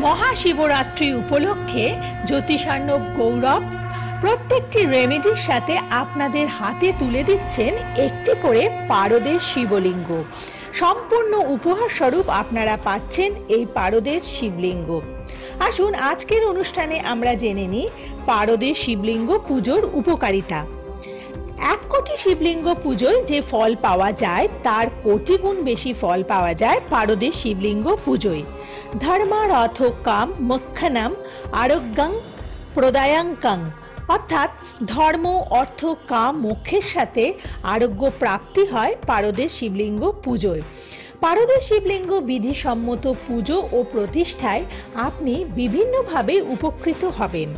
মহাশিবরাত্রি উপলক্ষে জ্যোতিষার্ণব গৌরব প্রত্যেকটি রেমেডির সাথে আপনাদের হাতে তুলে দিচ্ছেন একটি করে পারদের শিবলিঙ্গ। সম্পূর্ণ উপহার স্বরূপ আপনারা পাচ্ছেন এই পারদের শিবলিঙ্গ। আসুন আজকের অনুষ্ঠানে আমরা জেনে নিই পারদের শিবলিঙ্গ পুজোর উপকারিতা। 1 কোটি শিবলিঙ্গ পুজোয় যে ফল পাওয়া যায় তার কোটি গুণ বেশি ফল পাওয়া যায় পারদের শিবলিঙ্গ পুজোয়। ধর্মারথ কাম মোক্ষণম আরোগ্যং প্রদায়ঙ্কং, অর্থাৎ ধর্ম অর্থ কাম মোক্ষের সাথে আরোগ্য প্রাপ্তি হয় পারদের শিবলিঙ্গ পুজোয়। পারদের শিবলিঙ্গ বিধিসম্মত পুজো ও প্রতিষ্ঠায় আপনি বিভিন্নভাবে উপকৃত হবেন।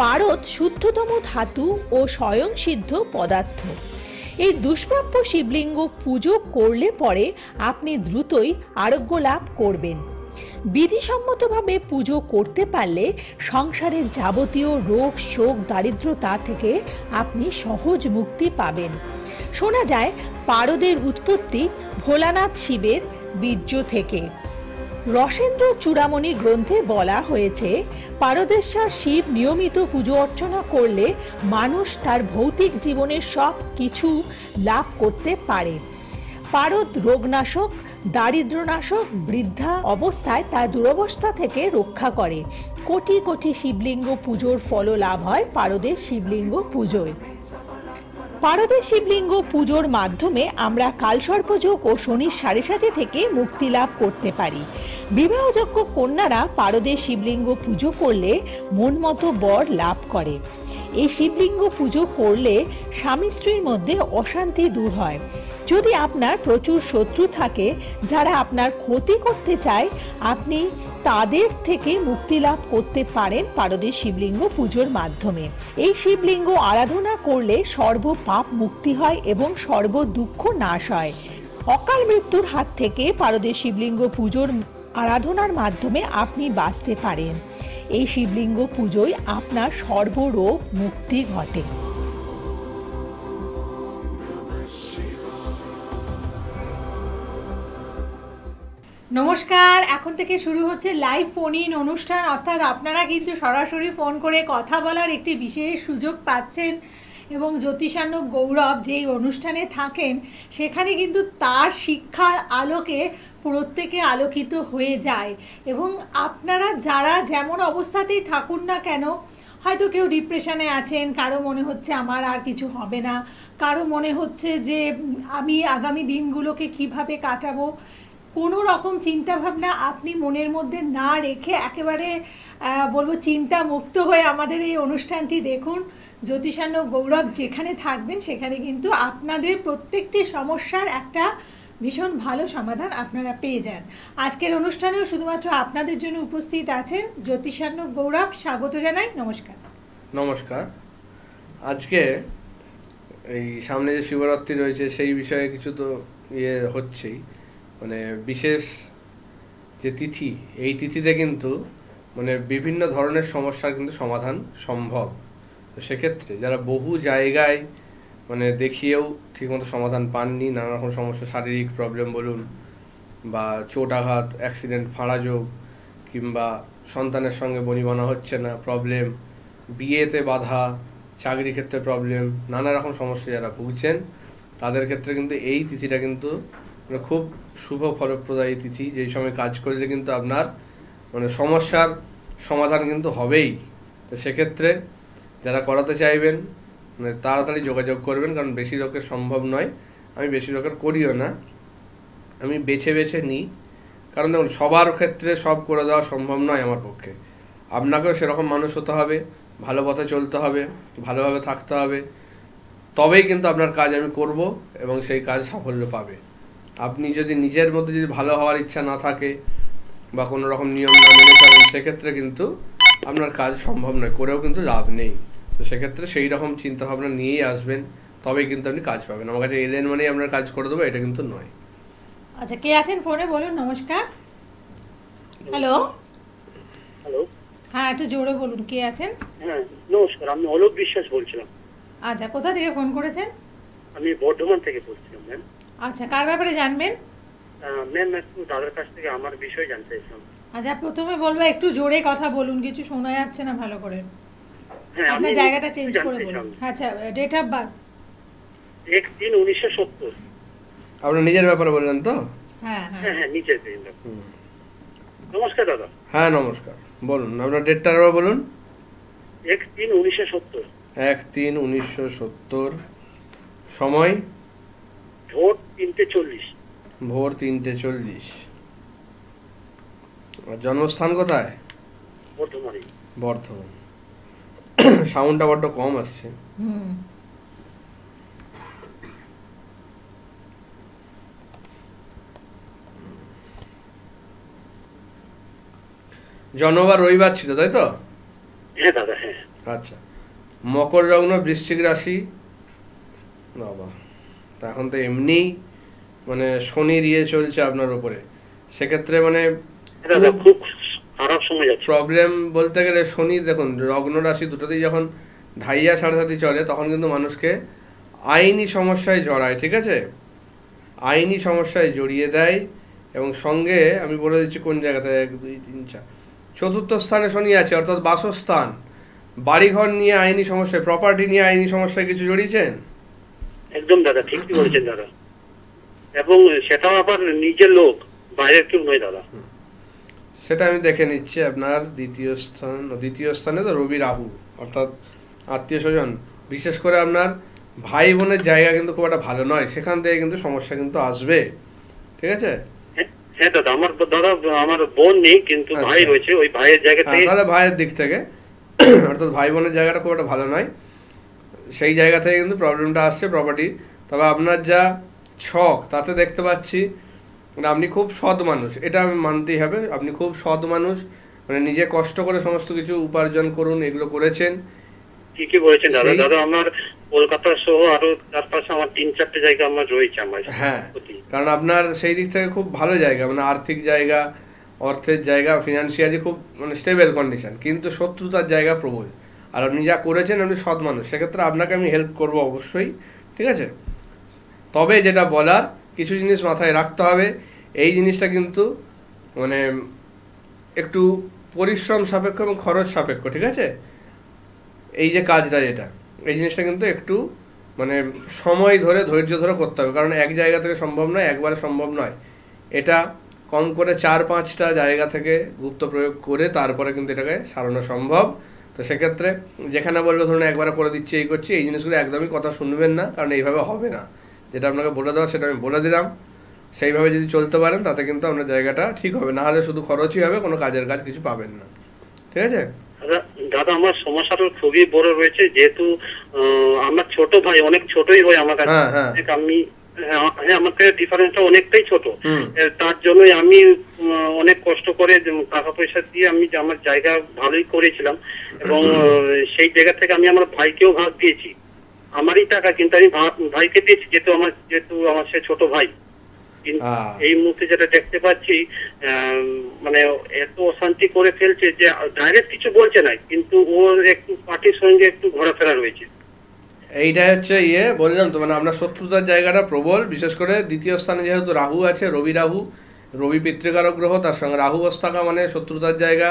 পারদ শুদ্ধতম ধাতু ও স্বয়ংসিদ্ধ পদার্থ। এই দুষ্প্রাপ্য শিবলিঙ্গ পুজো করলে পরে আপনি দ্রুতই আরোগ্য লাভ করবেন। বিধিসম্মতভাবে পুজো করতে পারলে সংসারের যাবতীয় রোগ শোক দারিদ্রতা থেকে আপনি সহজ মুক্তি পাবেন। শোনা যায় পারদের উৎপত্তি ভোলানাথ শিবের বীর্য থেকে। রসেন্দ্র চূড়ামণি গ্রন্থে বলা হয়েছে পারদেশ্বর শিব নিয়মিত পুজো অর্চনা করলে মানুষ তার ভৌতিক জীবনের সব কিছু লাভ করতে পারে। পারদ রোগনাশক, দারিদ্র্যনাশক, বৃদ্ধা অবস্থায় তার দুরবস্থা থেকে রক্ষা করে। কোটি কোটি শিবলিঙ্গ পুজোর ফল লাভ হয় পারদের শিবলিঙ্গ পুজোয়। পারদের শিবলিঙ্গ পুজোর মাধ্যমে আমরা কালসর্পযোগ ও শনির সাড়ে সাথে থেকে মুক্তি লাভ করতে পারি। বিবাহযোগ্য কন্যারা পারদের শিবলিঙ্গ পুজো করলে মন মতো বর লাভ করে। এই শিবলিঙ্গ পুজো করলে স্বামী স্ত্রীর মধ্যে অশান্তি দূর হয়। যদি আপনার প্রচুর শত্রু থাকে যারা আপনার ক্ষতি করতে চায়, আপনি তাদের থেকে মুক্তি লাভ করতে পারেন পারদের শিবলিঙ্গ পুজোর মাধ্যমে। এই শিবলিঙ্গ আরাধনা করলে সর্ব পাপ মুক্তি হয় এবং সর্ব দুঃখ নাশ হয়। অকাল মৃত্যুর হাত থেকে পারদের শিবলিঙ্গ পুজোর আরাধনার মাধ্যমে আপনি বাঁচতে পারেন। এই শিবলিঙ্গ পুজোয় আপনার সর্বরোগ মুক্তি ঘটে। নমস্কার, এখন থেকে শুরু হচ্ছে লাইভ ফোন ইন অনুষ্ঠান, অর্থাৎ আপনারা কিন্তু সরাসরি ফোন করে কথা বলার একটি বিশেষ সুযোগ পাচ্ছেন। এবং জ্যোতিষার্ণব গৌরব যেই অনুষ্ঠানে থাকেন সেখানে কিন্তু তার শিক্ষার আলোকে প্রত্যেকে আলোকিত হয়ে যায়। এবং আপনারা যারা যেমন অবস্থাতেই থাকুন না কেন, হয়তো কেউ ডিপ্রেশনে আছেন, কারো মনে হচ্ছে আমার আর কিছু হবে না, কারো মনে হচ্ছে যে আমি আগামী দিনগুলোকে কিভাবে কাটাবো, কোনো রকম চিন্তাভাবনা আপনি মনের মধ্যে না রেখে একেবারে বলবো চিন্তা মুক্ত হয়ে আমাদের এই অনুষ্ঠানটি দেখুন। জ্যোতিষার্ণব গৌরব যেখানে থাকবেন সেখানে কিন্তু আপনাদের প্রত্যেকটি সমস্যার একটা ভীষণ ভালো সমাধান আপনারা পেয়ে যান। আজকের অনুষ্ঠানেও শুধুমাত্র আপনাদের জন্য উপস্থিত আছেন জ্যোতিষার্ণব গৌরব। স্বাগত জানাই, নমস্কার। নমস্কার। আজকে এই সামনে যে শিবরাত্রি রয়েছে সেই বিষয়ে কিছু তো হচ্ছেই, মানে বিশেষ যে তিথি, এই তিথিতে কিন্তু মানে বিভিন্ন ধরনের সমস্যার কিন্তু সমাধান সম্ভব। তো সেক্ষেত্রে যারা বহু জায়গায় মানে দেখিয়েও ঠিকমতো সমাধান পাননি, নানা রকম সমস্যা, শারীরিক প্রবলেম বলুন বা চোট আঘাত, অ্যাক্সিডেন্ট, ফাড়া যোগ, কিংবা সন্তানের সঙ্গে বনিবনা হচ্ছে না প্রবলেম, বিয়েতে বাধা, চাকরি ক্ষেত্রে প্রবলেম, নানা রকম সমস্যা যারা ভুগছেন তাদের ক্ষেত্রে কিন্তু এই তিথিটা কিন্তু মানে খুব শুভ ফলপ্রদায়ী তিথি। যেই সময় কাজ করলে কিন্তু আপনার মানে সমস্যার সমাধান কিন্তু হবেই। তো সেক্ষেত্রে যারা করাতে চাইবেন মানে তাড়াতাড়ি যোগাযোগ করবেন, কারণ বেশি লোকের সম্ভব নয়। আমি বেশি লোকের করিও না, আমি বেছে বেছে নিই, কারণ দেখুন সবার ক্ষেত্রে সব করে দেওয়া সম্ভব নয় আমার পক্ষে। আপনাকেও সেরকম মানুষ হতে হবে, ভালো পথে চলতে হবে, ভালোভাবে থাকতে হবে, তবেই কিন্তু আপনার কাজ আমি করব এবং সেই কাজ সাফল্য পাবে। আপনি যদি নিজের মধ্যে যদি ভালো হওয়ার ইচ্ছা না থাকে বা কোনো রকম নিয়ম না মেনে চলেন, সেক্ষেত্রে কিন্তু আপনার কাজ সম্ভব নয়, করেও কিন্তু লাভ নেই। তো সেক্ষেত্রে সেই রকম চিন্তা ভাবনা নিয়েই আসবেন, তবেই কিন্তু আপনি কাজ পাবেন। আমার কাছে এলেন মানেই আপনার কাজ করে দেবো, এটা কিন্তু নয়। আচ্ছা, কে আছেন ফোনে বলুন? নমস্কার। হ্যালো। হ্যালো। হ্যাঁ, একটু জোরে বলুন, কে আছেন? হ্যাঁ, নমস্কার, আমি অলোক বিশ্বাস বলছিলাম। আচ্ছা, কোথা থেকে ফোন করেছেন? আমি বর্ধমান থেকে বলছিলাম ম্যাম। আচ্ছা, কার ব্যাপারে জানবেন? ম্যাম, একটু দাদার কাছ থেকে আমার বিষয় জানতে চাইছিলাম। আচ্ছা, প্রথমে বলবো একটু জোরে কথা বলুন, কিছু শোনা যাচ্ছে না ভালো করে। হ্যাঁ, আপনার আমি জায়গাটা চেঞ্জ জানতে করে চাইছিলাম। বলুন। আচ্ছা, ডেট অফ বার্থ? 1/3/1970। আপনার নিজের ব্যাপারে বললেন তো? হ্যাঁ হ্যাঁ। হ্যাঁ হ্যাঁ, নিচে দিন। নমস্কার দাদা। হ্যাঁ নমস্কার, বলুন আপনার ডেটটা আবার বলুন। 1/3/1970। 1/3/1970। সময়? ভোর 3:40। ভোর 3:40। আর জন্মস্থান কোথায়? বর্ধমানে। বর্ধমান। সাউন্ডটা বড্ড কম আসছে। হুম। জন্মবার রবিবার ছিল, তাই তো? হ্যাঁ দাদা, হ্যাঁ। আচ্ছা, মকর লগ্ন, বৃশ্চিক রাশি। বাবা, তা এখন তো এমনি মানে শনির ইয়ে চলছে আপনার উপরে, সেক্ষেত্রে মানে দাদা খুব খারাপ সময় যাচ্ছে। প্রবলেম বলতে গেলে শনি দেখুন লগ্ন রাশি দুটোতেই যখন ঢাইয়া সাড়ে সাথী চলে তখন কিন্তু মানুষকে আইনি সমস্যায় জড়ায়, ঠিক আছে? আইনি সমস্যায় জড়িয়ে দেয়। এবং সঙ্গে আমি বলে দিচ্ছি কোন জায়গাতে, 1 2 3 4 চতুর্থ স্থানে শনি আছে, অর্থাৎ বাসস্থান, বাড়িঘর নিয়ে আইনি সমস্যায়, প্রপার্টি নিয়ে আইনি সমস্যায় কিছু জড়িয়েছেন? একদম দাদা, ঠিকই বলেছেন দাদা। এবং সেটাও আবার নিজের লোক, বাইরের কেউ নয় দাদা। সেটা আমি দেখে নিচ্ছি। আপনার দ্বিতীয় স্থানে তো রবি রাহু, অর্থাৎ আত্মীয় স্বজন, বিশেষ করে আপনার ভাই বোনের জায়গা কিন্তু খুব একটা ভালো নয়, সেখান থেকে কিন্তু সমস্যা কিন্তু আসবে, ঠিক আছে? হ্যাঁ দাদা, আমার বোন নেই, কিন্তু ভাই আচ্ছা। রয়েছে। ওই ভাইয়ের জায়গা থেকে, তাহলে ভাইয়ের দিক থেকে অর্থাৎ ভাই বোনের জায়গাটা খুব একটা ভালো নয়, সেই জায়গা থেকে কিন্তু প্রবলেমটা আসছে প্রপার্টি। তবে আপনার যা ছক তাতে দেখতে পাচ্ছি মানে আপনি খুব সৎ মানুষ, এটা আমি মানতেই হবে। আপনি খুব সৎ মানুষ, মানে নিজে কষ্ট করে সমস্ত কিছু উপার্জন করুন, এগুলো করেছেন। ঠিকই বলেছেন দাদা। দাদা আমার কলকাতা সহ আরো চারপাশে আমার 3-4টে জায়গা আমার রয়েছে আমার। হ্যাঁ, কারণ আপনার সেই দিক থেকে খুব ভালো জায়গা, মানে আর্থিক জায়গা, অর্থের জায়গা, ফিনান্সিয়ালি খুব মানে স্টেবল কন্ডিশন, কিন্তু শত্রুতার জায়গা প্রবল। আর আপনি যা করেছেন, আপনি সৎ মানুষ, সেক্ষেত্রে আপনাকে আমি হেল্প করব অবশ্যই, ঠিক আছে? তবে যেটা বলার, কিছু জিনিস মাথায় রাখতে হবে। এই জিনিসটা কিন্তু মানে একটু পরিশ্রম সাপেক্ষ এবং খরচ সাপেক্ষ, ঠিক আছে? এই যে কাজটা, যেটা এই জিনিসটা কিন্তু একটু মানে সময় ধরে, ধৈর্য ধরে করতে হবে, কারণ এক জায়গা থেকে সম্ভব নয়, একবারে সম্ভব নয়। এটা কম করে 4-5টা জায়গা থেকে গুপ্ত প্রয়োগ করে তারপরে কিন্তু এটাকে সারানো সম্ভব। তো সেক্ষেত্রে যেখানে বলবে ধরুন একবারে করে দিচ্ছি, এই করছি, এই জিনিসগুলো একদমই কথা শুনবেন না, কারণ এইভাবে হবে না। যেটা আপনাকে বলে দেওয়া সেটা আমি বলে দিলাম, সেইভাবে যদি চলতে পারেন তাতে কিন্তু আপনার জায়গাটা ঠিক হবে, না হলে শুধু খরচই হবে, কোনো কাজের কাজ কিছু পাবেন না, ঠিক আছে? দাদা আমার সমস্যাটা খুবই বড় রয়েছে, যেহেতু আমার ছোট ভাই, অনেক ছোটই হয় আমার কাছে। আমি আমাকে ডিফারেন্সটা অনেকটাই ছোট, তার জন্যই আমি অনেক কষ্ট করে টাকা পয়সা দিয়ে আমি আমার জায়গা ভালোই করেছিলাম, এবং সেই জায়গা থেকে আমি আমার ভাইকেও ভাগ দিয়েছি, আমারই টাকা, কিন্তু আমি ভাইকে দিয়েছি, যেহেতু আমার সে ছোট ভাই। এই মুহূর্তে যেটা দেখতে পাচ্ছি, মানে এত অশান্তি করে ফেলছে যে ডাইরেক্ট কিছু বলছে না, কিন্তু ওর একটু পার্টির সঙ্গে একটু ঘোরাফেরা রয়েছে। এইটাই হচ্ছে বললাম তো, মানে আপনার শত্রুতার জায়গাটা প্রবল, বিশেষ করে দ্বিতীয় স্থানে যেহেতু রাহু আছে, রবি পিতৃকারক গ্রহ, তার সঙ্গে রাহু বস থাকা মানে শত্রুতার জায়গা।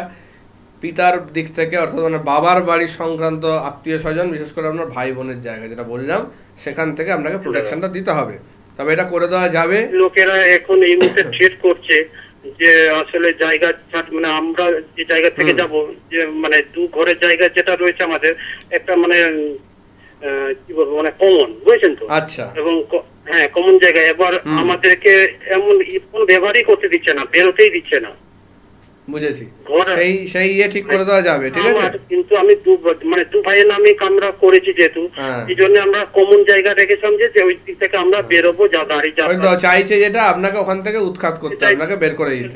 পিতার দিক থেকে, অর্থাৎ মানে বাবার বাড়ির সংক্রান্ত আত্মীয় স্বজন, বিশেষ করে আপনার ভাই বোনের জায়গা, যেটা বললাম, সেখান থেকে আপনাকে প্রোটেকশনটা দিতে হবে। তবে এটা করে দেওয়া যাবে। লোকেরা এখন এই মুহূর্তে থ্রেট করছে যে আসলে জায়গা, মানে আমরা যে জায়গা থেকে যাব, যে মানে 2 ঘরের জায়গা যেটা রয়েছে আমাদের, একটা মানে কি বলবো, মানে কমন, বুঝেছেন তো? আচ্ছা। এবং হ্যাঁ, কমন জায়গা। এবার আমাদেরকে এমন কোন ব্যবহারই করতে দিচ্ছে না, বেরোতেই দিচ্ছে না। বুঝেছি, সেই ইয়ে ঠিক করে দেওয়া যাবে, ঠিক আছে। কিন্তু আমি দু ভাইয়ের নামে আমরা করেছি যেহেতু, এই জন্য আমরা কমন জায়গা রেখেছিলাম যে ওই দিক থেকে আমরা বেরোবো, যা গাড়ি হয়তো চাইছে যেটা আপনাকে ওখান থেকে উৎখাত করতে, আপনাকে বের করে দিতে,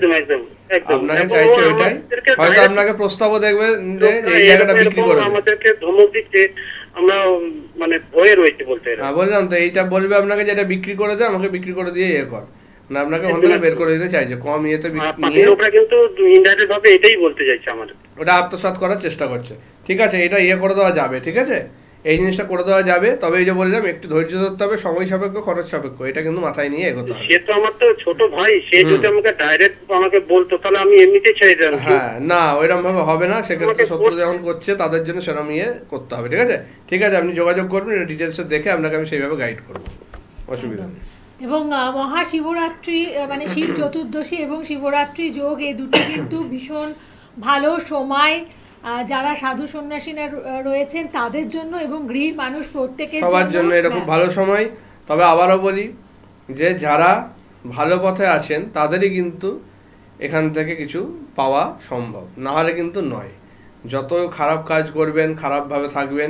আপনাকে চাইছে ওইটাই, হয়তো আপনাকে প্রস্তাবও দেখবে যে এই জায়গাটা বিক্রি করে, আমাদেরকে ধমক দিচ্ছে, আমরা মানে ভয়ে রয়েছে বলতে। হ্যাঁ বললাম তো, এইটা বলবে আপনাকে যেটা বিক্রি করে দে, আমাকে বিক্রি করে দিয়ে ইয়ে কর, না আপনাকে ওখান থেকে বের করে দিতে চাইছে, কম ইয়েতে নিয়ে। ওটা কিন্তু ইনডাইরেক্ট ভাবে এটাই বলতে চাইছে আমাদের, ওটা আত্মসাৎ করার চেষ্টা করছে, ঠিক আছে। এটা ইয়ে করে দেওয়া যাবে, ঠিক আছে, এই জিনিসটা করে দেওয়া যাবে। তবে এই যে বললাম একটু ধৈর্য ধরতে হবে, সময় সাপেক্ষ, খরচ সাপেক্ষ, এটা কিন্তু মাথায় নিয়ে এগোতে হবে। সে তো আমার তো ছোট ভাই, সে যদি আমাকে ডাইরেক্ট আমাকে বলতো তাহলে আমি এমনিতেই ছেড়ে দিতাম। হ্যাঁ না, ওইরকম ভাবে হবে না, সেক্ষেত্রে শত্রু যখন করছে তাদের জন্য সেরকম ইয়ে করতে হবে, ঠিক আছে। ঠিক আছে, আপনি যোগাযোগ করবেন, এটা ডিটেলসে দেখে আপনাকে আমি সেইভাবে গাইড করবো, অসুবিধা নেই। এবং মহাশিবরাত্রি মানে শিব চতুর্দশী এবং শিবরাত্রি যোগ, এই দুটো কিন্তু ভীষণ ভালো সময় যারা সাধু সন্ন্যাসীরা রয়েছেন তাদের জন্য এবং গৃহী মানুষ প্রত্যেকের সবার জন্য এরকম ভালো সময়। তবে আবারও বলি যে যারা ভালো পথে আছেন তাদেরই কিন্তু এখান থেকে কিছু পাওয়া সম্ভব, না হলে কিন্তু নয়। যত খারাপ কাজ করবেন, খারাপভাবে থাকবেন,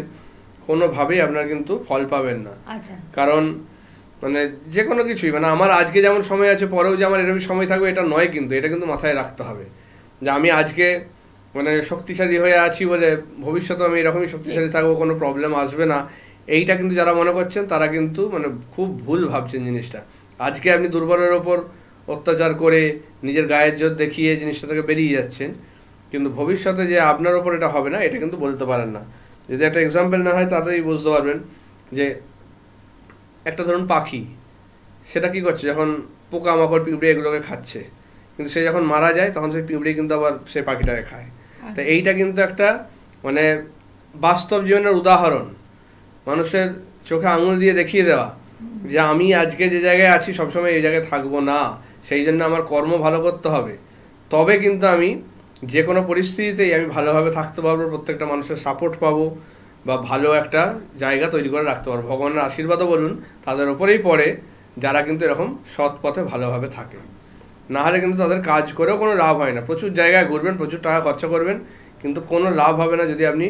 কোনোভাবেই আপনার কিন্তু ফল পাবেন না। আচ্ছা, কারণ মানে যে কোনো কিছুই, মানে আমার আজকে যেমন সময় আছে পরেও যে আমার এরকম সময় থাকবে এটা নয়, কিন্তু এটা কিন্তু মাথায় রাখতে হবে যে আমি আজকে মানে শক্তিশালী হয়ে আছি বলে ভবিষ্যতে আমি এরকমই শক্তিশালী থাকবো, কোনো প্রবলেম আসবে না, এইটা কিন্তু যারা মনে করছেন তারা কিন্তু মানে খুব ভুল ভাবছেন জিনিসটা। আজকে আপনি দুর্বলের ওপর অত্যাচার করে নিজের গায়ের জোর দেখিয়ে জিনিসটা থেকে বেরিয়ে যাচ্ছেন, কিন্তু ভবিষ্যতে যে আপনার ওপর এটা হবে না এটা কিন্তু বলতে পারেন না। যদি একটা এক্সাম্পল না হয় তাতেই বুঝতে পারবেন যে একটা ধরুন পাখি, সেটা কি করছে, যখন পোকামাকড় পিঁপড়ে এগুলোকে খাচ্ছে, কিন্তু সে যখন মারা যায় তখন সেই পিঁপড়ে কিন্তু আবার সেই পাখিটাকে খায়। তো এইটা কিন্তু একটা মানে বাস্তব জীবনের উদাহরণ, মানুষের চোখে আঙুল দিয়ে দেখিয়ে দেওয়া যে আমি আজকে যে জায়গায় আছি সবসময় এই জায়গায় থাকবো না, সেই জন্য আমার কর্ম ভালো করতে হবে, তবে কিন্তু আমি যে কোনো পরিস্থিতিতেই আমি ভালোভাবে থাকতে পারবো, প্রত্যেকটা মানুষের সাপোর্ট পাবো বা ভালো একটা জায়গা তৈরি করে রাখতে পারবো। ভগবানের আশীর্বাদও বলুন তাদের ওপরেই পড়ে যারা কিন্তু এরকম সৎ পথে ভালোভাবে থাকে, না হলে কিন্তু তাদের কাজ করেও কোনো লাভ হয় না। প্রচুর জায়গায় ঘুরবেন, প্রচুর টাকা খরচা করবেন, কিন্তু কোনো লাভ হবে না যদি আপনি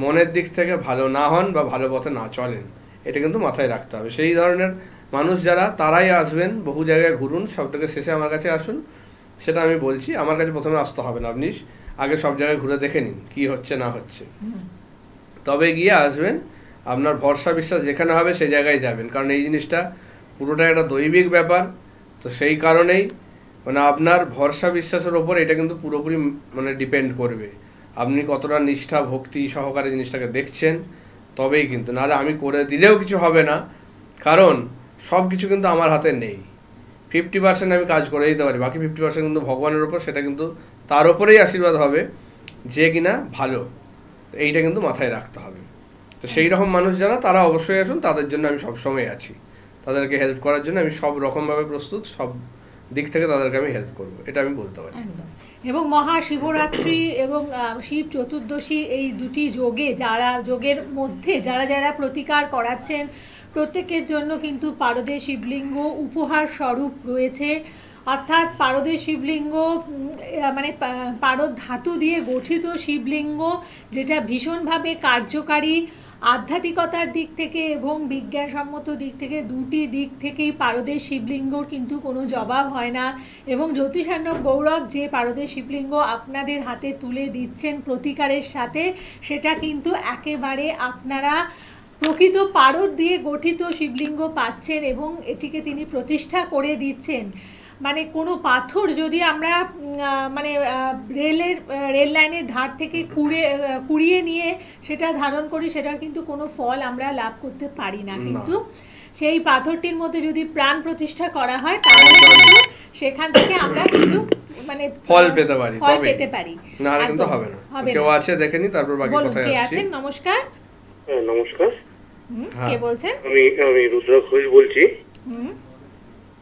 মনের দিক থেকে ভালো না হন বা ভালো পথে না চলেন, এটা কিন্তু মাথায় রাখতে হবে। সেই ধরনের মানুষ যারা, তারাই আসবেন, বহু জায়গায় ঘুরুন, সব থেকে শেষে আমার কাছে আসুন, সেটা আমি বলছি। আমার কাছে প্রথমে আসতে হবে না, আপনি আগে সব জায়গায় ঘুরে দেখে নিন কি হচ্ছে না হচ্ছে, তবে গিয়ে আসবেন। আপনার ভরসা বিশ্বাস যেখানে হবে সেই জায়গায় যাবেন, কারণ এই জিনিসটা পুরোটা একটা দৈবিক ব্যাপার। তো সেই কারণেই মানে আপনার ভরসা বিশ্বাসের ওপর এটা কিন্তু পুরোপুরি মানে ডিপেন্ড করবে, আপনি কতটা নিষ্ঠা ভক্তি সহকারে জিনিসটাকে দেখছেন, তবেই কিন্তু। নাহলে আমি করে দিলেও কিছু হবে না, কারণ সব কিছু কিন্তু আমার হাতে নেই। 50% আমি কাজ করে দিতে পারি, বাকি 50% কিন্তু ভগবানের ওপর, সেটা কিন্তু তার ওপরেই আশীর্বাদ হবে যে কিনা ভালো, এইটা কিন্তু মাথায় রাখতে হবে। তো সেই রকম মানুষ যারা, তারা অবশ্যই আসুন, তাদের জন্য আমি সবসময় আছি, তাদেরকে হেল্প করার জন্য আমি সব রকমভাবে প্রস্তুত, সব দিক থেকে তাদেরকে আমি হেল্প করব, এটা আমি বলতে পারি। এবং মহাশিবরাত্রি এবং শিব চতুর্দশী, এই দুটি যোগের মধ্যে যারা যারা প্রতিকার করাচ্ছেন প্রত্যেকের জন্য কিন্তু পারদের শিবলিঙ্গ উপহার স্বরূপ রয়েছে। অর্থাৎ পারদের শিবলিঙ্গ মানে পারদ ধাতু দিয়ে গঠিত শিবলিঙ্গ, যেটা ভীষণভাবে কার্যকারী। আধ্যাত্মিকতার দিক থেকে এবং বিজ্ঞানসম্মত দিক থেকে, দুটি দিক থেকেই পারদের শিবলিঙ্গর কিন্তু কোনো জবাব হয় না। এবং জ্যোতিষার্ণব গৌরব যে পারদের শিবলিঙ্গ আপনাদের হাতে তুলে দিচ্ছেন প্রতিকারের সাথে, সেটা কিন্তু একেবারে আপনারা প্রকৃত পারদ দিয়ে গঠিত শিবলিঙ্গ পাচ্ছেন এবং এটিকে তিনি প্রতিষ্ঠা করে দিচ্ছেন। মানে কোনো পাথর যদি আমরা মানে রেল লাইনের ধার থেকে কুড়িয়ে নিয়ে সেটা ধারণ করি, সেটার কিন্তু কোনো ফল আমরা লাভ করতে পারি না, কিন্তু সেই পাথরটির মধ্যে যদি প্রাণ প্রতিষ্ঠা করা হয় তাহলে কিন্তু সেখান থেকে আমরা কিছু মানে ফল পেতে পারি, না হলে কিন্তু হবে না। কেউ আছে দেখেনি, তারপর বাকি কথায় আসছি। কে আছেন? নমস্কার। নমস্কার, কে বলছেন? আমি রুদ্র ঘোষ বলছি।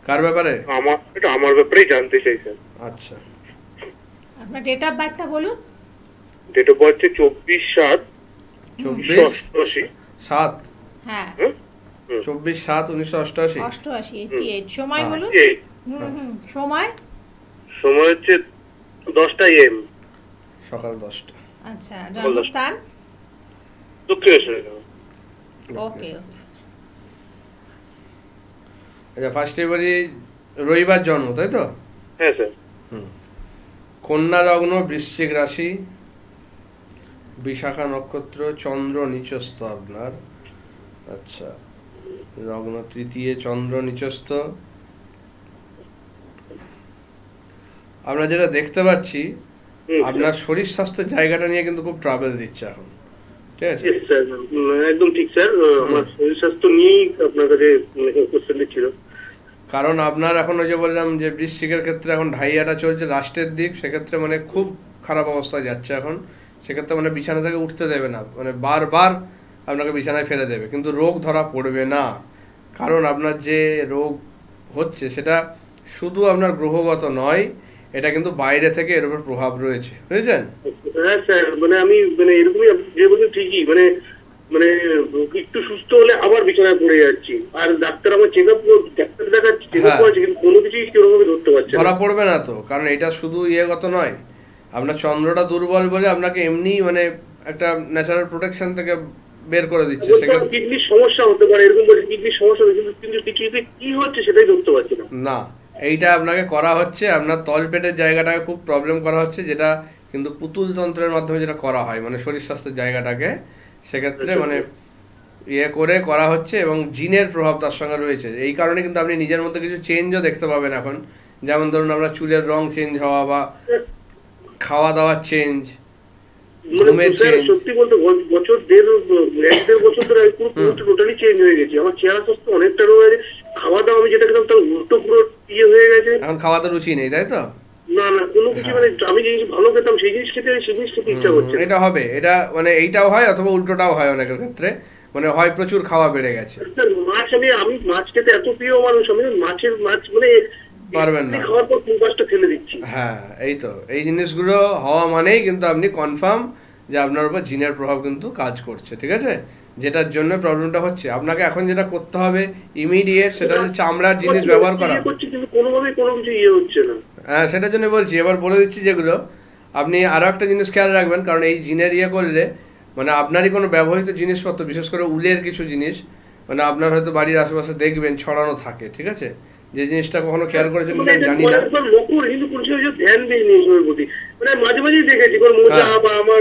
কার ব্যাপারে? আমার ব্যাপারেই জানতে চাই স্যার। আচ্ছা, আপনার ডেট অফ বার্থটা বলুন। Date of birth 24/7/1988। হ্যাঁ, 24/7/1988। সময় বলুন। সময় হচ্ছে 10টা AM সকাল 10টা। আচ্ছা, জন্মস্থান? দক্ষিণেশ্বর। ওকে। আচ্ছা, ফার্স্ট এবারে রবিবার জন্ম, তাই তো? হ্যাঁ স্যার। কন্যা লগ্ন, বৃশ্চিক রাশি, বিশাখা নক্ষত্র, চন্দ্র নিচস্থ আপনার। আচ্ছা, লগ্ন তৃতীয়, চন্দ্র নিচস্থ। আমরা যেটা দেখতে পাচ্ছি আপনার শরীর স্বাস্থ্যের জায়গাটা নিয়ে কিন্তু খুব ট্রাভেল দিচ্ছে এখন, ঠিক আছে? একদম ঠিক স্যার, আমার শরীর স্বাস্থ্য নিয়েই আপনার কাছে কোশ্চেন ছিল। কারণ আপনার এখন ওই যে বললাম যে বৃশ্চিকের ক্ষেত্রে এখন ঢাইয়াটা চলছে লাস্টের দিক, সেক্ষেত্রে মানে খুব খারাপ অবস্থায় যাচ্ছে এখন। সেক্ষেত্রে মানে বিছানা থেকে উঠতে দেবে না, মানে বারবার আপনাকে বিছানায় ফেলে দেবে, কিন্তু রোগ ধরা পড়বে না। কারণ আপনার যে রোগ হচ্ছে সেটা শুধু আপনার গ্রহগত নয়, এটা কিন্তু বাইরে থেকে এর উপর প্রভাব রয়েছে, বুঝেছেন? হ্যাঁ স্যার, মানে আমি মানে এরকমই যে বলছেন ঠিকই, মানে মানে একটু সুস্থ হলে আবার বিছানায় পড়ে যাচ্ছি, আর ডাক্তার আমার চেকআপ ডাক্তার দেখাচ্ছি, চেকআপ আছে, কিন্তু কোনো কিছুই সেরকম ধরতে পারছে না। ধরা পড়বে না তো, কারণ এটা শুধু ইয়েগত নয়, আপনার চন্দ্রটা দুর্বল বলে আপনাকে এমনি মানে একটা ন্যাচারাল প্রোটেকশন থেকে বের করে দিচ্ছে। সেক্ষেত্রে কিডনির সমস্যা হতে পারে এরকম বলে, কিডনির সমস্যা হচ্ছে, কিন্তু কিছুতে কি হচ্ছে সেটাই ধরতে পারছি না। না, এইটা আপনাকে করা হচ্ছে, আপনার তলপেটের জায়গাটাকে খুব প্রবলেম করা হচ্ছে, যেটা কিন্তু পুতুল তন্ত্রের মাধ্যমে যেটা করা হয়, মানে শরীর স্বাস্থ্যের জায়গাটাকে সেক্ষেত্রে মানে ইয়ে করে করা হচ্ছে, এবং জিনের প্রভাব তার সঙ্গে রয়েছে। এই কারণে কিন্তু আপনি নিজের মধ্যে কিছু চেঞ্জও দেখতে পাবেন এখন, যেমন ধরুন আপনার চুলের রং চেঞ্জ হওয়া, বা খাওয়া দাওয়ার চেঞ্জ, ঘুমের চেঞ্জ। সত্যি বলতে বছর দেড় বছর ধরে পুরো টোটালি চেঞ্জ হয়ে গেছে, আমার চেহারা স্বাস্থ্য অনেকটা রয়ে গেছে, খাওয়া দাওয়া আমি যেটা খেতাম তার উল্টো পুরো ইয়ে হয়ে গেছে। এখন খাওয়াতে রুচি নেই, তাই তো? না না, কোনো কিছু মানে আমি যে জিনিস ভালো খেতাম সেই জিনিস খেতে ইচ্ছা করছে। এটা হবে, এটা মানে এইটাও হয় অথবা উল্টোটাও হয় অনেকের ক্ষেত্রে, মানে হয় প্রচুর খাওয়া বেড়ে গেছে। মাছ আমি মাছ খেতে এত প্রিয় মানুষ, আমি মাছ মানে পারবেন না, খাওয়ার পর মাছটা ফেলে দিচ্ছি। হ্যাঁ, এই তো এই জিনিসগুলো হওয়া মানেই কিন্তু আপনি কনফার্ম যে আপনার উপর জিনের প্রভাব কিন্তু কাজ করছে, ঠিক আছে? যেটার জন্য প্রবলেমটা হচ্ছে, আপনাকে এখন যেটা করতে হবে ইমিডিয়েট, সেটা হচ্ছে চামড়ার জিনিস ব্যবহার করা। কিন্তু কোনোভাবেই কোনো কিছু ইয়ে হচ্ছে না। হ্যাঁ, সেটার জন্য বলছি, এবার বলে দিচ্ছি যেগুলো আপনি আরও একটা জিনিস খেয়াল রাখবেন, কারণ এই জিনের ইয়ে করলে মানে আপনারই কোনো ব্যবহৃত জিনিসপত্র, বিশেষ করে উলের কিছু জিনিস, মানে আপনার হয়তো বাড়ির আশেপাশে দেখবেন ছড়ানো থাকে, ঠিক আছে? যে জিনিসটা কখনো খেয়াল করেছেন কিনা জানি না, ধ্যান দিইনি ওর প্রতি, মানে মাঝে মাঝেই দেখেছি কোন মোজা বা আমার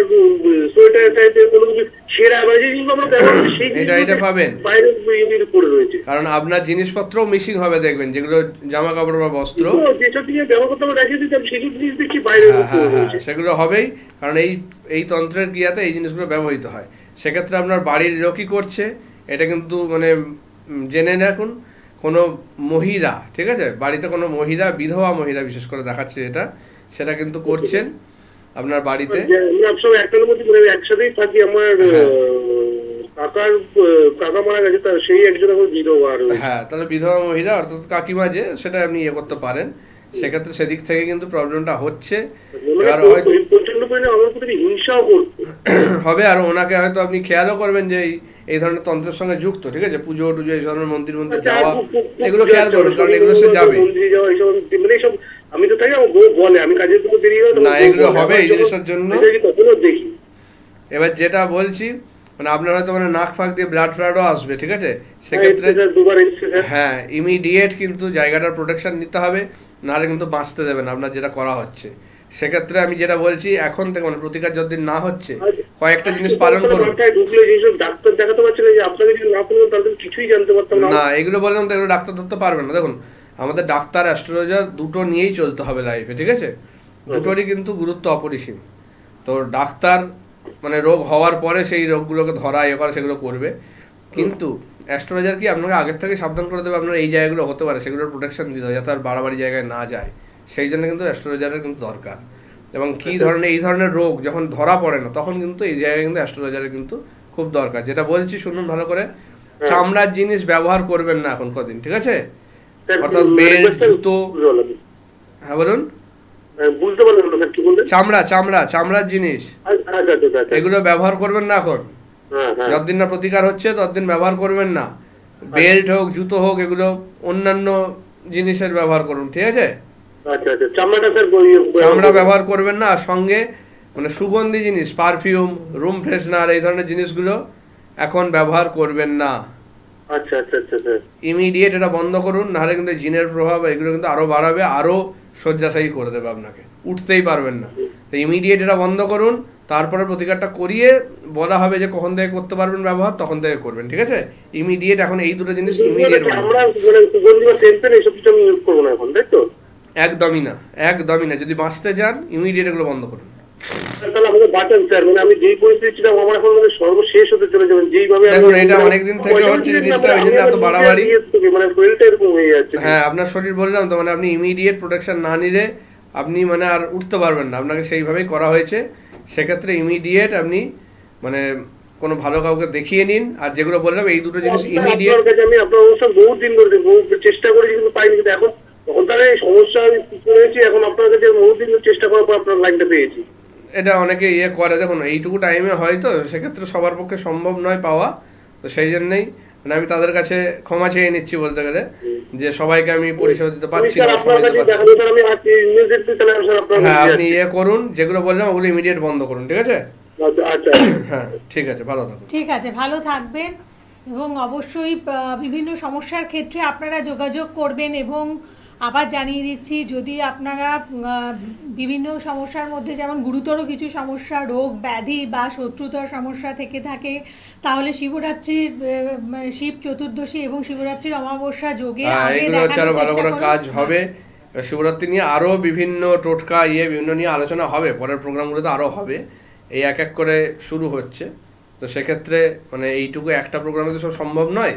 সোয়েটার টাইপের কোনো কিছু ছেঁড়া বা যে জিনিসগুলো আমরা ব্যবহার করি সেই এটা পাবেন বাইরে পড়ে রয়েছে। কারণ আপনার জিনিসপত্র মিসিং হবে, দেখবেন যেগুলো জামা কাপড় বা বস্ত্র যেসব দিয়ে ব্যবহার করতে আমরা রেখে দিতাম সেই জিনিস দেখছি বাইরে সেগুলো হবেই, কারণ এই তন্ত্রের ক্রিয়াতে এই জিনিসগুলো ব্যবহৃত হয়। সেক্ষেত্রে আপনার বাড়ির লোকই করছে এটা, কিন্তু মানে জেনে রাখুন, কোনো মহিলা, ঠিক আছে, বাড়িতে কোনো মহিলা, বিধবা মহিলা বিশেষ করে দেখাচ্ছে এটা, সেটা কিন্তু করছেন আপনার বাড়িতে। একসাথেই থাকি, আমার কাকা মারা গেছে, তার সেই একজন এখন বিধবা। হ্যাঁ, তাহলে বিধবা মহিলা অর্থাৎ কাকিমা, যে সেটা আপনি ইয়ে করতে পারেন। সেক্ষেত্রে সেদিক থেকে কিন্তু প্রবলেমটা হচ্ছে, হবে। আর ওনাকে হয়তো আপনি খেয়ালও করবেন যে এই ধরনের তন্ত্রের সঙ্গে যুক্ত, ঠিক আছে, পুজো টুজো এই ধরনের মন্দির যাওয়া, এগুলো খেয়াল করবেন, কারণ এগুলো সে যাবে। আমি তো থাকি, আমার বউ বলে আমি কাজের দিকে বেরিয়ে গেলাম, না এগুলো হবে এই জিনিসটার জন্য। দেখি এবার যেটা বলছি, মানে আপনার হয়তো মানে নাক ফাঁক দিয়ে ব্লাড ফ্লাডও আসবে, ঠিক আছে? সেক্ষেত্রে হ্যাঁ, ইমিডিয়েট কিন্তু জায়গাটার প্রোটেকশন নিতে হবে, নাহলে কিন্তু বাঁচতে দেবে না আপনার যেটা করা হচ্ছে। সেক্ষেত্রে আমি যেটা বলছি, এখন থেকে মানে প্রতিকার যতদিন না হচ্ছে কয়েকটা জিনিস পালন করুন। ডাক্তার দেখাতে পারছেন যে আপনাকে যদি না করবেন তাহলে কিছুই জানতে পারতাম না, এগুলো বললাম তো, এগুলো ডাক্তার ধরতে পারবে না। দেখুন, আমাদের ডাক্তার অ্যাস্ট্রোলজার দুটো নিয়েই চলতে হবে লাইফে, ঠিক আছে? দুটোরই কিন্তু গুরুত্ব অপরিসীম। তো ডাক্তার মানে রোগ হওয়ার পরে সেই রোগগুলোকে ধরা ইয়ে করা সেগুলো করবে, কিন্তু অ্যাস্ট্রোলজার কি আপনাকে আগের থেকে সাবধান করে দেবে আপনার এই জায়গাগুলো হতে পারে, সেগুলোর প্রোটেকশন দিতে হবে যাতে আর বাড়াবাড়ি জায়গায় না যায়। সেই জন্য কিন্তু অ্যাস্ট্রোলজারের কিন্তু দরকার। এবং কি ধরনের এই ধরনের রোগ যখন ধরা পড়ে না, তখন কিন্তু এই জায়গায় কিন্তু অ্যাস্ট্রোলজারের কিন্তু খুব দরকার। যেটা বলছি শুনুন ভালো করে, চামড়ার জিনিস ব্যবহার করবেন না এখন কদিন, ঠিক আছে? অর্থাৎ বেল্ট, জুতো। হ্যাঁ বলুন। বুঝতে পারলাম না কি বললেন। চামড়ার জিনিস এগুলো ব্যবহার করবেন না এখন, যতদিন না প্রতিকার হচ্ছে ততদিন ব্যবহার করবেন না। বেল্ট হোক, জুতো হোক, এগুলো অন্যান্য জিনিসের ব্যবহার করুন, ঠিক আছে? আচ্ছা আচ্ছা, চামড়াটা স্যার চামড়া ব্যবহার করবেন না। আর সঙ্গে মানে সুগন্ধি জিনিস, পারফিউম, রুম ফ্রেশনার, এই ধরনের জিনিসগুলো এখন ব্যবহার করবেন না। আচ্ছা আচ্ছা আচ্ছা স্যার, ইমিডিয়েট এটা বন্ধ করুন, নাহলে কিন্তু জিনের প্রভাব এগুলো কিন্তু আরো বাড়াবে, আরো শয্যাশায়ী করে দেবে, আপনাকে উঠতেই পারবেন না। তো ইমিডিয়েট এটা বন্ধ করুন, তারপরে প্রতিকারটা করিয়ে বলা হবে যে কখন থেকে করতে পারবেন ব্যবহার, তখন থেকে করবেন, ঠিক আছে? ইমিডিয়েট এখন এই দুটো জিনিস ইমিডিয়েট একদমই না, একদমই না। যদি বাঁচতে চান ইমিডিয়েট এগুলো বন্ধ করুন। দেখুন এটা অনেকদিন থেকে হচ্ছে জিনিসটা, ওই জন্য এত বাড়াবাড়ি। হ্যাঁ, আপনার শরীর বললাম তো, মানে আপনি ইমিডিয়েট প্রোটেকশন না নিলে আপনি মানে আর উঠতে পারবেন না, আপনাকে সেইভাবেই করা হয়েছে। সেক্ষেত্রে ইমিডিয়েট আপনি মানে কোনো ভালো কাউকে দেখিয়ে নিন। আর যেগুলো বললাম এই দুটো জিনিস ইমিডিয়েট। আমি আপনার অবস্থা বহুত দিন ধরে চেষ্টা করেছি কিন্তু পাইনি, কিন্তু এখন তাহলে সমস্যা করেছি, এখন আপনার কাছে বহুত দিন চেষ্টা করার পর আপনার লাইনটা পেয়েছি। এটা অনেকে ইয়ে করে, দেখুন এইটুকু টাইমে হয়তো সেক্ষেত্রে সবার পক্ষে সম্ভব নয় পাওয়া, তো সেই জন্যই মানে আমি তাদের কাছে ক্ষমা চেয়ে নিচ্ছি বলতে গেলে, যে সবাইকে আমি পরিষেবা দিতে পারছি না। হ্যাঁ, আপনি ইয়ে করুন, যেগুলো বললাম ওগুলো ইমিডিয়েট বন্ধ করুন, ঠিক আছে? হ্যাঁ ঠিক আছে, ভালো থাকুন। ঠিক আছে, ভালো থাকবেন। এবং অবশ্যই বিভিন্ন সমস্যার ক্ষেত্রে আপনারা যোগাযোগ করবেন। এবং আবার জানিয়ে দিচ্ছি, যদি আপনারা বিভিন্ন সমস্যার মধ্যে যেমন গুরুতর কিছু সমস্যা, রোগ ব্যাধি বা শত্রুতার সমস্যা থেকে থাকে, তাহলে শিবরাত্রির শিব চতুর্দশী এবং শিবরাত্রির অমাবস্যা যোগে ভালো করে কাজ হবে। শিবরাত্রি নিয়ে আরো বিভিন্ন টোটকা বিভিন্ন নিয়ে আলোচনা হবে, পরের প্রোগ্রামগুলোতে আরো হবে। এই এক এক করে শুরু হচ্ছে, তো সেক্ষেত্রে মানে এইটুকু একটা প্রোগ্রামে তো সব সম্ভব নয়।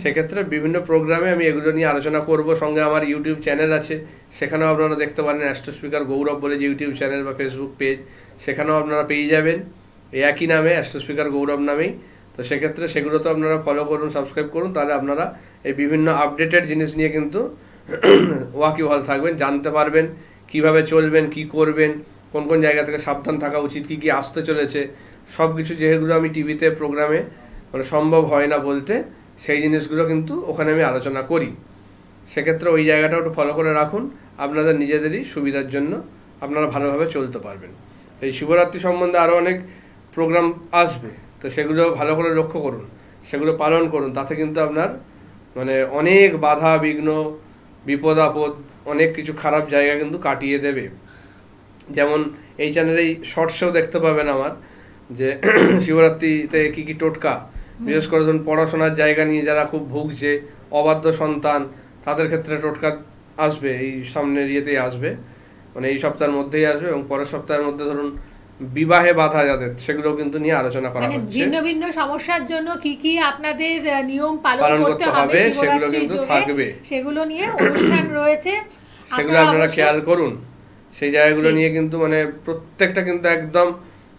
সেক্ষেত্রে বিভিন্ন প্রোগ্রামে আমি এগুলো নিয়ে আলোচনা করব। সঙ্গে আমার ইউটিউব চ্যানেল আছে, সেখানেও আপনারা দেখতে পারেন, অ্যাস্ট্রোস্পিকার গৌরব বলে যে ইউটিউব চ্যানেল বা ফেসবুক পেজ, সেখানেও আপনারা পেয়ে যাবেন এই একই নামে, অ্যাস্ট্রোস্পিকার গৌরব নামেই। তো সেক্ষেত্রে সেগুলো তো আপনারা ফলো করুন, সাবস্ক্রাইব করুন, তাহলে আপনারা এই বিভিন্ন আপডেটেড জিনিস নিয়ে কিন্তু ওয়াকিবহাল থাকবেন, জানতে পারবেন কিভাবে চলবেন, কি করবেন, কোন কোন জায়গা থেকে সাবধান থাকা উচিত, কি কি আসতে চলেছে, সব কিছু যেগুলো আমি টিভিতে প্রোগ্রামে মানে সম্ভব হয় না বলতে, সেই জিনিসগুলো কিন্তু ওখানে আমি আলোচনা করি। সেক্ষেত্রে ওই জায়গাটাও একটু ফলো করে রাখুন, আপনাদের নিজেদেরই সুবিধার জন্য আপনারা ভালোভাবে চলতে পারবেন। এই শিবরাত্রি সম্বন্ধে আরও অনেক প্রোগ্রাম আসবে, তো সেগুলো ভালো করে লক্ষ্য করুন, সেগুলো পালন করুন। তাতে কিন্তু আপনার মানে অনেক বাধা বিঘ্ন, বিপদ আপদ, অনেক কিছু খারাপ জায়গা কিন্তু কাটিয়ে দেবে। যেমন এই চ্যানেলেই শর্টসেও দেখতে পাবেন আমার, যে শিবরাত্রিতে কি কি টোটকা, বিশেষ করে ধরুন পড়াশোনার জায়গা নিয়ে যারা খুব ভুগছে, অবাধ্য সন্তান, তাদের ক্ষেত্রে টোটকা আসবে, এই সামনের ইয়েতেই আসবে, মানে এই সপ্তাহের মধ্যেই আসবে। এবং পরের সপ্তাহের মধ্যে ধরুন বিবাহে বাধা যাদের, সেগুলো কিন্তু নিয়ে আলোচনা করা হচ্ছে। ভিন্ন ভিন্ন সমস্যার জন্য কি কি আপনাদের নিয়ম পালন করতে হবে সেগুলো কিন্তু থাকবে, সেগুলো নিয়ে অনুষ্ঠান রয়েছে, সেগুলো আপনারা খেয়াল করুন। সেই জায়গাগুলো নিয়ে কিন্তু মানে প্রত্যেকটা কিন্তু একদম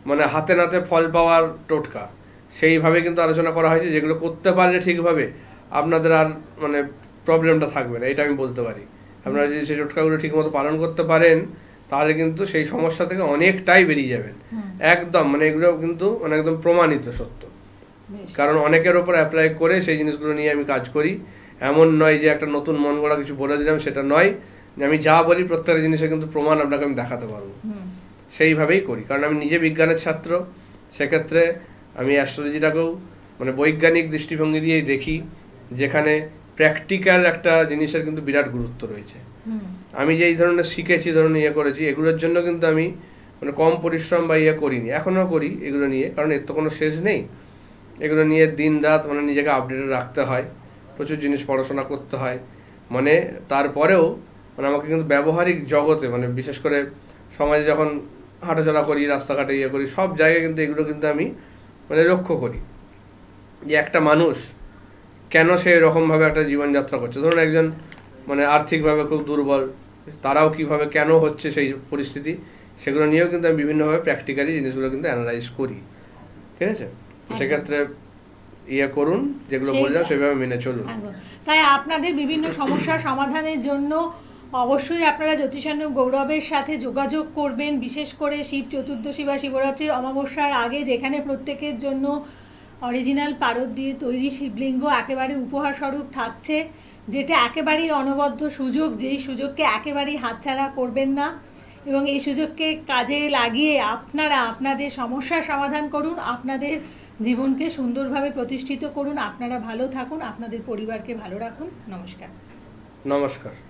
মানে হাতে নাতে ফল পাওয়ার টোটকা, সেইভাবে কিন্তু আলোচনা করা হয়েছে, যেগুলো করতে পারলে ঠিকভাবে আপনাদের আর মানে প্রবলেমটা থাকবে না, এটা আমি বলতে পারি। আপনারা যদি সেই টোটকাগুলো ঠিকমতো পালন করতে পারেন, তাহলে কিন্তু সেই সমস্যা থেকে অনেকটাই বেরিয়ে যাবেন একদম। মানে এগুলো কিন্তু মানে একদম প্রমাণিত সত্য, কারণ অনেকের ওপর অ্যাপ্লাই করে সেই জিনিসগুলো নিয়ে আমি কাজ করি। এমন নয় যে একটা নতুন মন গড়া কিছু বলে দিলাম, সেটা নয়। আমি যা বলি প্রত্যেকটা জিনিসের কিন্তু প্রমাণ আপনাকে আমি দেখাতে পারবো, সেইভাবেই করি। কারণ আমি নিজে বিজ্ঞানের ছাত্র, সেক্ষেত্রে আমি অ্যাস্ট্রোলজিটাকেও মানে বৈজ্ঞানিক দৃষ্টিভঙ্গি দিয়েই দেখি, যেখানে প্র্যাকটিক্যাল একটা জিনিসের কিন্তু বিরাট গুরুত্ব রয়েছে। আমি যে এই ধরনের শিখেছি, ধরনের ইয়ে করেছি, এগুলোর জন্য কিন্তু আমি মানে কম পরিশ্রম বা ইয়ে করিনি, এখনও করি এগুলো নিয়ে, কারণ এর তো কোনো শেষ নেই। এগুলো নিয়ে দিন রাত মানে নিজেকে আপডেটেড রাখতে হয়, প্রচুর জিনিস পড়াশোনা করতে হয়। মানে তারপরেও মানে আমাকে কিন্তু ব্যবহারিক জগতে মানে বিশেষ করে সমাজে যখন হাঁটাচলা করি, রাস্তাঘাটে ইয়ে করি, সব জায়গায় কিন্তু এগুলো কিন্তু আমি মানে লক্ষ্য করি যে একটা মানুষ কেন সে এরকমভাবে একটা জীবনযাত্রা করছে। ধরুন একজন মানে আর্থিকভাবে খুব দুর্বল, তারাও কিভাবে কেন হচ্ছে সেই পরিস্থিতি, সেগুলো নিয়েও কিন্তু আমি বিভিন্নভাবে প্র্যাকটিক্যালি জিনিসগুলো কিন্তু অ্যানালাইজ করি, ঠিক আছে? সেক্ষেত্রে ইয়ে করুন, যেগুলো বললাম সেভাবে মেনে চলুন। তাই আপনাদের বিভিন্ন সমস্যার সমাধানের জন্য অবশ্যই আপনারা জ্যোতিষানুক গৌরবের সাথে যোগাযোগ করবেন। বিশেষ করে শিব চতুর্দশী বা শিবরাত্রির অমাবস্যার আগে, যেখানে প্রত্যেকের জন্য অরিজিনাল পারদ দিয়ে তৈরি শিবলিঙ্গ একেবারে উপহার স্বরূপ থাকছে, যেটা একেবারেই অনবদ্য সুযোগ, যেই সুযোগকে একেবারেই হাতছাড়া করবেন না এবং এই সুযোগকে কাজে লাগিয়ে আপনারা আপনাদের সমস্যার সমাধান করুন, আপনাদের জীবনকে সুন্দরভাবে প্রতিষ্ঠিত করুন, আপনারা ভালো থাকুন, আপনাদের পরিবারকে ভালো রাখুন। নমস্কার। নমস্কার।